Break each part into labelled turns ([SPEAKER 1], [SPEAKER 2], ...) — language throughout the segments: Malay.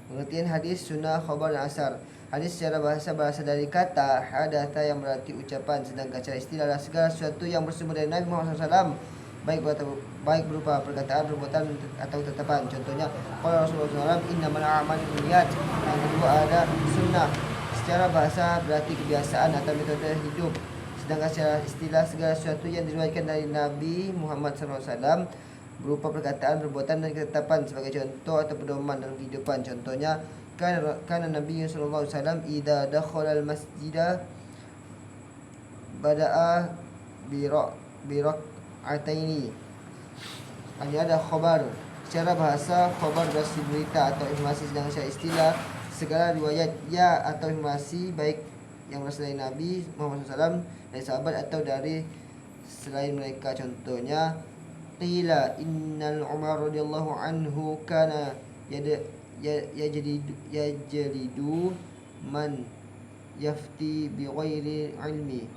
[SPEAKER 1] Pengertian hadis, sunnah, khabar dan asar. Hadis secara bahasa berasal dari kata hadatha yang berarti ucapan, sedangkan secara istilah adalah segala sesuatu yang bersumber dari Nabi Muhammad SAW, baik berupa perkataan, perbuatan atau tetapan. Contohnya, qala Rasulullah SAW, innamal a'malu binniyat. Yang kedua ada sunnah. Secara bahasa berarti kebiasaan atau metode hidup. Sedangkan secara istilah segala sesuatu yang diriwayatkan dari Nabi Muhammad SAW berupa perkataan, perbuatan dan ketetapan sebagai contoh atau pedoman dalam kehidupan. Contohnya, kana Nabi sallallahu alaihi wasallam idza dakhala al-masjida bada'a bi rak'ataini. Ini ada khabar. Secara bahasa, khabar berarti berita atau informasi, sedangkan secara istilah segala riwayat ya atau informasi baik yang berasal dari Nabi Muhammad SAW, dari sahabat atau dari selain mereka. Contohnya, qila innal Umar radhiyallahu anhu kana yajlidu man yafti bi ghairi ilmi.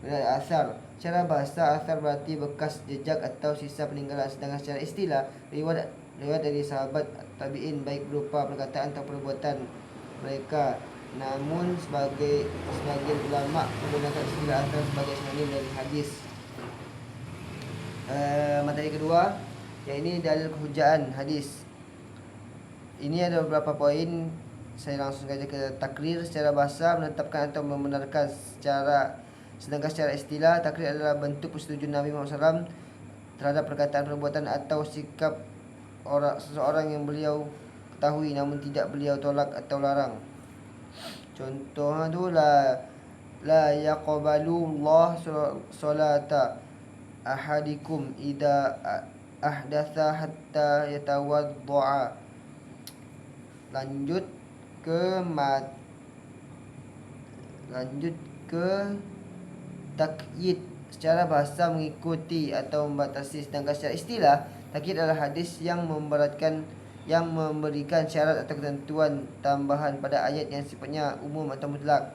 [SPEAKER 1] Dari asar. Secara bahasa, asar berarti bekas, jejak atau sisa peninggalan, sedangkan secara istilah riwayat dari sahabat tabi'in baik berupa perkataan atau perbuatan mereka. Namun sebagian ulama menggunakan istilah asar sebagai sinonim dari hadis. Materi kedua, yaitu dalil kehujaan hadis. Ini ada beberapa poin, saya langsung saja ke takrir. Secara bahasa, menetapkan atau membenarkan sedangkan secara istilah, takrir adalah bentuk persetujuan Nabi Muhammad SAW terhadap perkataan, perbuatan atau sikap seseorang yang beliau ketahui namun tidak beliau tolak atau larang. Contohnya tu la yaqbalu Allah salata ahadikum idza ahdatha hatta yatawaddaa. Lanjut ke takyid. Secara bahasa, mengikuti atau membatasi, sedangkan secara istilah takyid adalah hadis yang memberikan syarat atau ketentuan tambahan pada ayat yang sifatnya umum atau mutlak.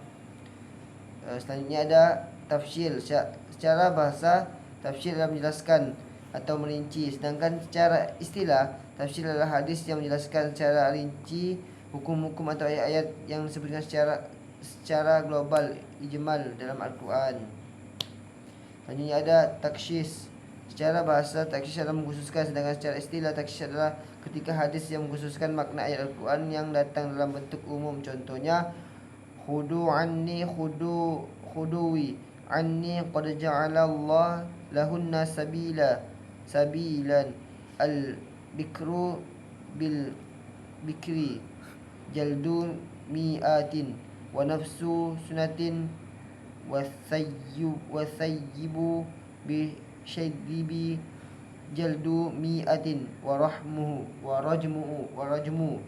[SPEAKER 1] Selanjutnya ada tafsir. Secara bahasa, tafsir adalah menjelaskan atau merinci, sedangkan secara istilah tafsir adalah hadis yang menjelaskan secara rinci hukum-hukum atau ayat-ayat yang disebutkan secara global, ijmal dalam Al-Quran. Selanjutnya ada taksyis. Secara bahasa, taksyis adalah mengkhususkan, sedangkan secara istilah taksyis adalah ketika hadis yang mengkhususkan makna ayat Al-Quran yang datang dalam bentuk umum. Contohnya, khudu anni khuduwi anni qad ja'ala Allah lahunna sabilan al-bikru bil bikri jaldu mi'atin wa nafsu sunatin wasayyibu bi syadibi jaldu mi'atin wa rajmu.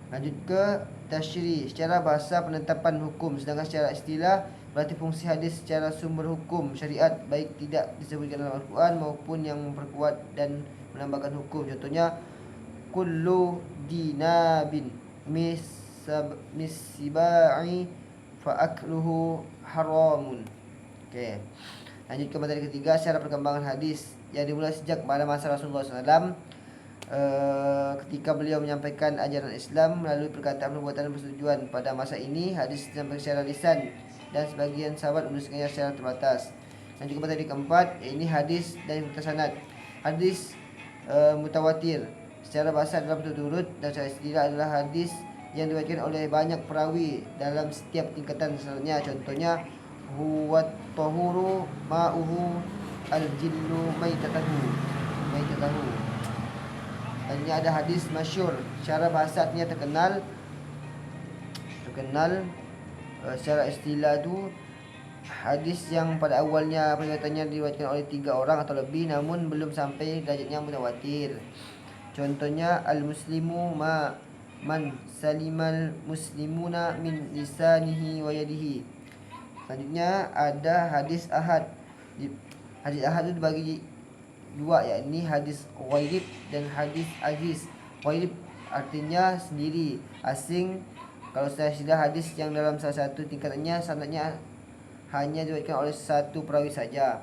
[SPEAKER 1] Lanjut ke tasyri. Secara bahasa, penetapan hukum, sedangkan secara istilah berarti fungsi hadis secara sumber hukum syariat, baik tidak disebutkan dalam Al-Quran maupun yang memperkuat dan menambahkan hukum. Contohnya, kullu dinabin misibai fa akluhu haramun. Okey. Lanjut ke materi ketiga, secara perkembangan hadis yang dimulai sejak pada masa Rasulullah SAW. Ketika beliau menyampaikan ajaran Islam melalui perkataan, perbuatan dan persetujuan. Pada masa ini, hadis disampaikan secara lisan dan sebagian sahabat menuliskannya secara terbatas. Lanjut ke materi keempat, ini hadis dan sanad. Hadis mutawatir. Secara bahasa adalah berturut-turut, dan secara istilah adalah hadis yang diriwayatkan oleh banyak perawi dalam setiap tingkatan sanadnya. Contohnya, huwa tahuru ma'uhu al-jillu maitatahu. Dan ini ada hadis masyhur. Secara bahasa artinya terkenal. Secara istilah itu hadis yang pada awalnya periwayatannya diriwayatkan oleh 3 orang atau lebih namun belum sampai derajatnya mutawatir. Contohnya, al-muslimu man salimal muslimuna min lisanihi wa yadihi. Selanjutnya ada hadis ahad. Hadis ahad itu dibagi dua, yakni hadis ghaib dan hadis aziz. Ghaib artinya sendiri, asing. Kalau saya istilah hadis yang dalam salah satu tingkatannya sanadnya hanya diriwayatkan oleh satu perawi saja.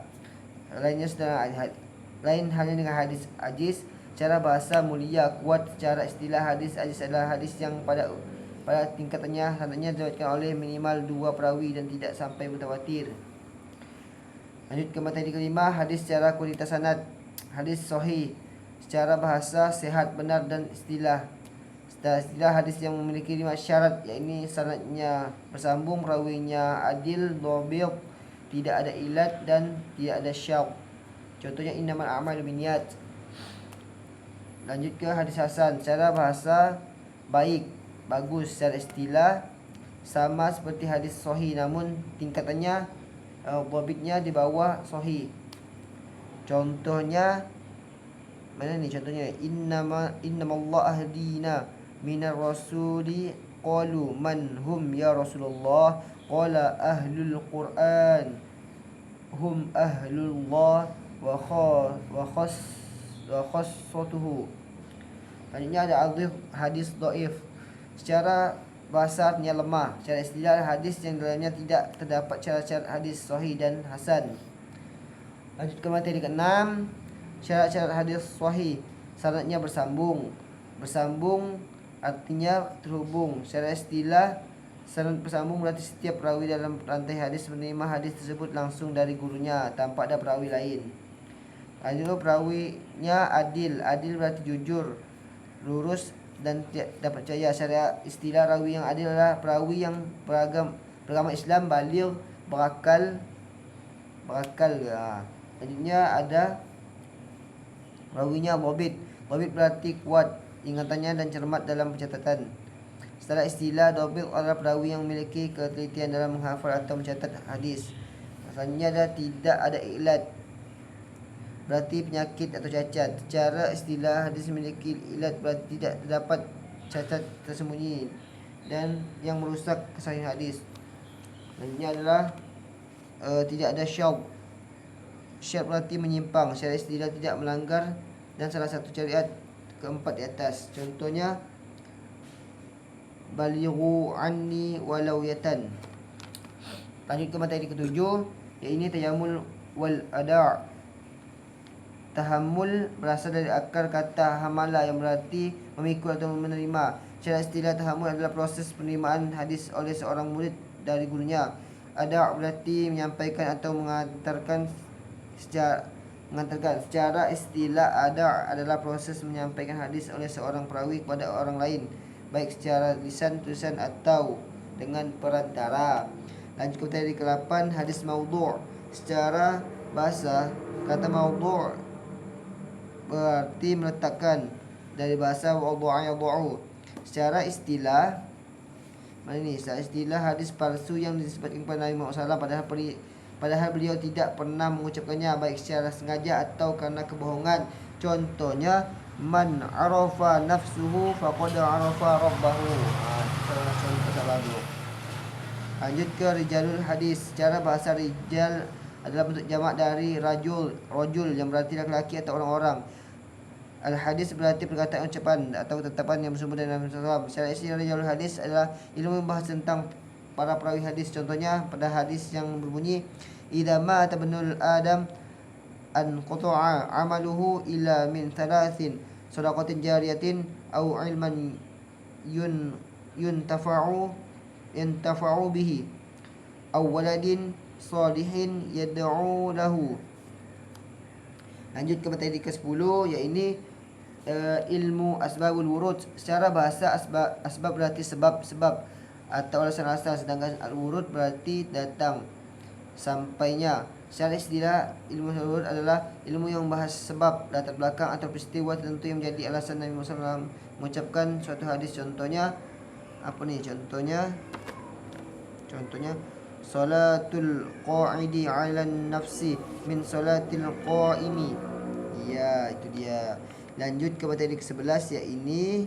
[SPEAKER 1] Lain halnya dengan hadis aziz. secara bahasa mulia, kuat. Secara istilah hadis adalah hadis yang pada tingkatannya sanadnya diriwayatkan oleh minimal 2 perawi dan tidak sampai mutawatir. Lanjut ke materi kelima, hadis secara kualitas sanad. Hadis sahih secara bahasa sehat, benar dan istilah. Istilah hadis yang memiliki 5 syarat, yakni sanadnya bersambung, rawinya adil, dhabit, tidak ada ilat dan tidak ada syadz. Contohnya innamal a'malu binniyat. Lanjut ke hadis hasan, secara bahasa baik, bagus. Secara istilah sama seperti hadis sahih, namun tingkatannya dhabitnya di bawah sahih. Contohnya mana ni contohnya? Innamallahu ahdina minar rasuli qalu man hum ya Rasulullah qala ahlul Quran hum ahlullah wa khassatuhu. Selanjutnya ada hadis dhaif. Secara bahasa artinya lemah. Secara istilah hadis yang dalamnya tidak terdapat syarat-syarat hadis sahih dan hasan. Lanjut ke materi ke-6, syarat-syarat hadis sahih. Sanadnya bersambung. Bersambung artinya terhubung. Secara istilah sanad bersambung berarti setiap perawi dalam rantai hadis menerima hadis tersebut langsung dari gurunya tanpa ada perawi lain. Lanjut, perawinya adil. Adil berarti jujur, lurus dan tidak dapat percaya. Secara istilah rawi yang adil adalah perawi yang beragama Islam, baligh, berakal. Selanjutnya ada rawinya dhabit. Dhabit berarti kuat ingatannya dan cermat dalam pencatatan. Setelah istilah, dhabit adalah perawi yang memiliki ketelitian dalam menghafal atau mencatat hadis. Selanjutnya ada tidak ada ilat, berarti penyakit atau cacat. Secara istilah hadis memiliki ilat berarti tidak terdapat cacat tersembunyi dan yang merusak kesahihan hadis. Selanjutnya adalah tidak ada syadz. Syadz berarti menyimpang. Secara istilah tidak melanggar dan salah satu syariat keempat di atas. Contohnya balighu anni walau yatan. Lanjut ke materi ke-7, yaitu tayammul wal ada'. Tahammul berasal dari akar kata hamala yang berarti memikul atau menerima. Secara istilah, tahammul adalah proses penerimaan hadis oleh seorang murid dari gurunya. Ada' berarti menyampaikan atau mengantarkan. Secara istilah, ada' adalah proses menyampaikan hadis oleh seorang perawi kepada orang lain, baik secara lisan, tulisan atau dengan perantara. Lanjut ke materi ke-8, hadis maudhu'. Secara bahasa, kata maudhu' berarti meletakkan, dari bahasa wadhu'a yadhu'u. Secara istilah, mana ni? Secara istilah hadis palsu yang disebutkan kepada Nabi Muhammad SAW padahal beliau tidak pernah mengucapkannya, baik secara sengaja atau karena kebohongan. Contohnya man arafa nafsuhu faqad arafa rabbahu. Contoh baru. Lanjut ke rijalul hadis. Secara bahasa rijal adalah bentuk jamak dari rajul yang berarti laki-laki atau orang-orang. Al-hadis berarti perkataan, ucapan atau tetapan yang bersumber dari Nabi SAW. Secara istilah rijalul hadis adalah ilmu membahas tentang para perawi hadis. Contohnya pada hadis yang berbunyi idza mata ibnul adam an qata'a amaluhu illa min thalathin shadaqatin jariyatin au ilman yuntafa'u bihi au waladin salihin yad'u lahu. Lanjut ke materi ke-10, yaitu ilmu asbabul wurud. Secara bahasa asbab berarti sebab atau alasan asal, sedangkan al-wurud berarti datang, sampainya. Secara istilah, ilmu wurud adalah ilmu yang membahas sebab, latar belakang atau peristiwa tertentu yang menjadi alasan Nabi Muhammad SAW mengucapkan suatu hadis. Contohnya apa nih? Contohnya salatul qa'idi 'alan nafsi min salatil qa'imi. Ya, itu dia. Lanjut ke materi ke-11, yaitu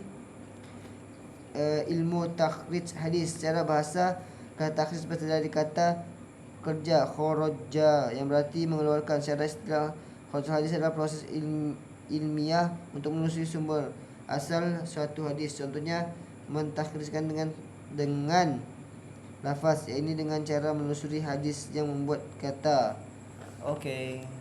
[SPEAKER 1] ilmu takhrij hadis. Secara bahasa, kata takhrij berasal dari kata kerja kharaja yang berarti mengeluarkan. Secara istilah, kharaj hadis adalah proses ilmiah untuk menelusuri sumber asal suatu hadis. Contohnya mentakhrijkan dengan lafaz, yaitu dengan cara menelusuri hadis yang membuat kata. Okey.